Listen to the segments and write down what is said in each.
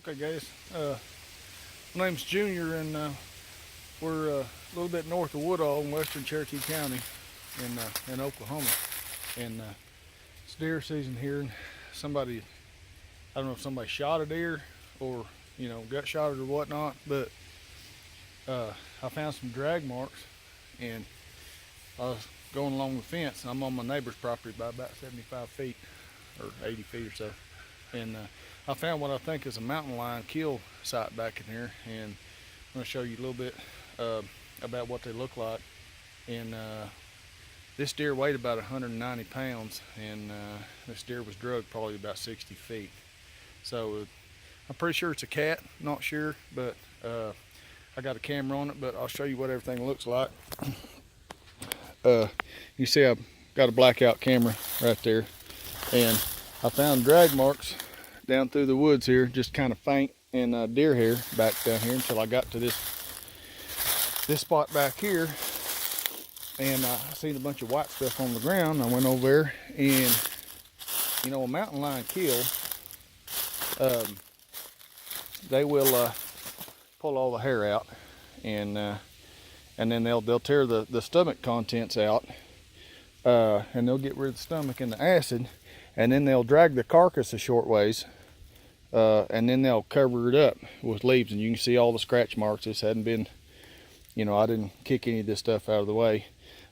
Okay guys, my name's Junior and we're a little bit north of Woodall in western Cherokee County in Oklahoma. And it's deer season here, and somebody, I don't know if somebody shot a deer or, gut shot it or whatnot, but I found some drag marks, and I was going along the fence. I'm on my neighbor's property by about 75 feet or 80 feet or so. And I found what I think is a mountain lion kill site back in here, and I'm going to show you a little bit about what they look like. And this deer weighed about 190 pounds, and this deer was drugged probably about 60 feet. So I'm pretty sure it's a cat, not sure, but I got a camera on it, but I'll show you what everything looks like. You see I've got a blackout camera right there, and I found drag marks down through the woods here, just kind of faint, and deer hair back down here until I got to this spot back here, and I seen a bunch of white stuff on the ground. I went over there, and a mountain lion kill, they will pull all the hair out, and then they'll tear the stomach contents out, and they'll get rid of the stomach and the acid. And then they'll drag the carcass a short ways, and then they'll cover it up with leaves, and you can see all the scratch marks. This hadn't been, I didn't kick any of this stuff out of the way.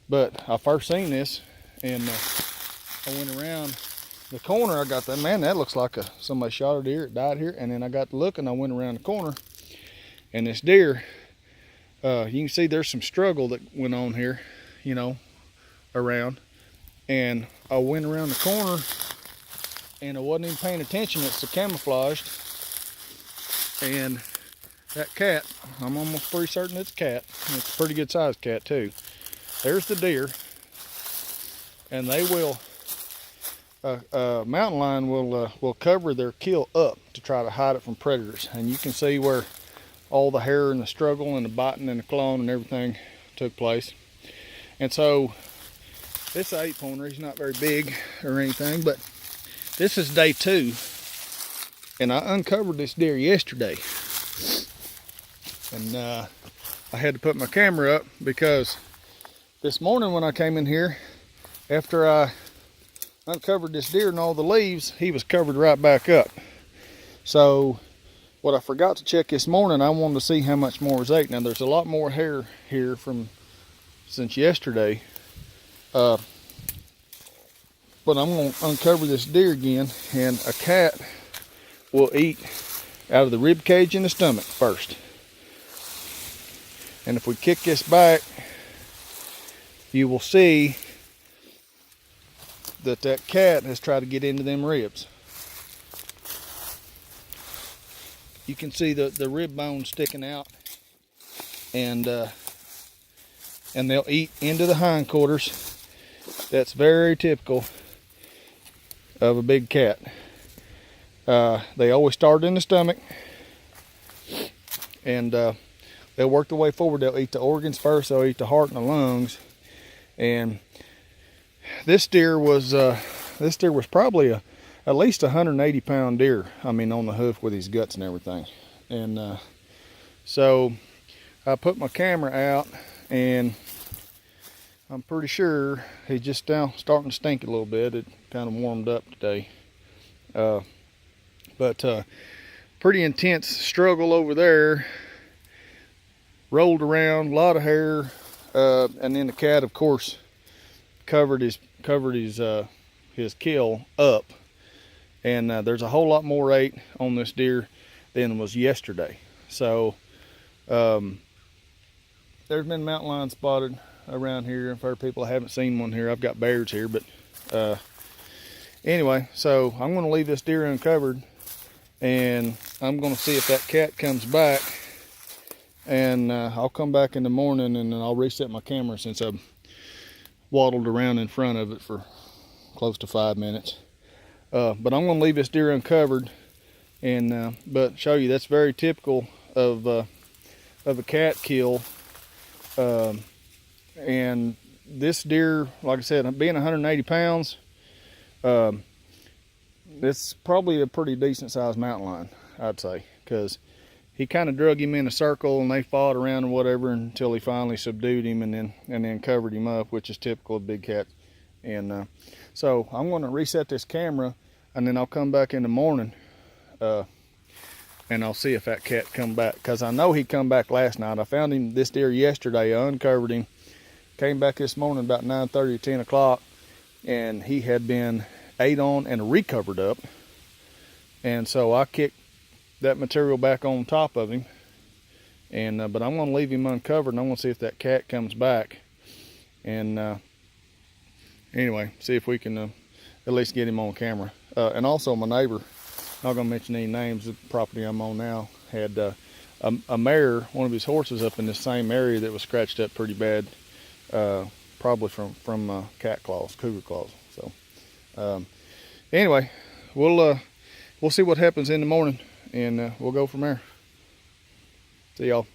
But I first seen this, and I went around the corner. I got that, man, that looks like somebody shot a deer, it died here. And then I got to looking, I went around the corner, and this deer, you can see there's some struggle that went on here, around. And I went around the corner, and I wasn't even paying attention. It's so camouflaged. And that cat, I'm almost pretty certain it's a cat. It's a pretty good sized cat too. There's the deer. And they will, mountain lion will cover their kill up to try to hide it from predators. And you can see where all the hair and the struggle and the biting and the clawing and everything took place. And so this 8-pointer, he's not very big or anything, but this is day 2, and I uncovered this deer yesterday. And I had to put my camera up because this morning when I came in here, after I uncovered this deer and all the leaves, he was covered right back up. So what I forgot to check this morning, I wanted to see how much more was ate. Now there's a lot more hair here since yesterday. But I'm going to uncover this deer again, and a cat will eat out of the rib cage and the stomach first. And if we kick this back, you will see that cat has tried to get into them ribs. You can see the rib bone sticking out, and they'll eat into the hindquarters. That's very typical of a big cat. They always start in the stomach, and they'll work their way forward. They'll eat the organs first. They'll eat the heart and the lungs. And this deer was probably at least 180-pound deer. I mean, on the hoof with his guts and everything. And so I put my camera out, and I'm pretty sure he's just now starting to stink a little bit. It kind of warmed up today. But pretty intense struggle over there. Rolled around, a lot of hair. And then the cat, of course, covered his kill up. And there's a whole lot more ate on this deer than was yesterday. So there's been mountain lion spotted around here. For people I haven't seen one here, I've got bears here, but anyway, so I'm going to leave this deer uncovered, and I'm going to see if that cat comes back, and I'll come back in the morning, and then I'll reset my camera since I've waddled around in front of it for close to 5 minutes. But I'm going to leave this deer uncovered, and but show you that's very typical of a cat kill. And this deer, like I said, being 180 pounds, it's probably a pretty decent sized mountain lion. I'd say, because he kind of drug him in a circle and they fought around or whatever until he finally subdued him and then covered him up, which is typical of big cats. And so I'm going to reset this camera, and then I'll come back in the morning and I'll see if that cat come back, because I know he come back last night. I found him, this deer, yesterday. I uncovered him, came back this morning about 9:30 or 10 o'clock, and he had been ate on and recovered up. And so I kicked that material back on top of him, and but I'm going to leave him uncovered, and I'm going to see if that cat comes back, and anyway, see if we can at least get him on camera. And also my neighbor, not going to mention any names, the property I'm on now had a mare, one of his horses, up in this same area that was scratched up pretty bad, probably from cat claws, cougar claws. So anyway, we'll see what happens in the morning, and we'll go from there. See y'all.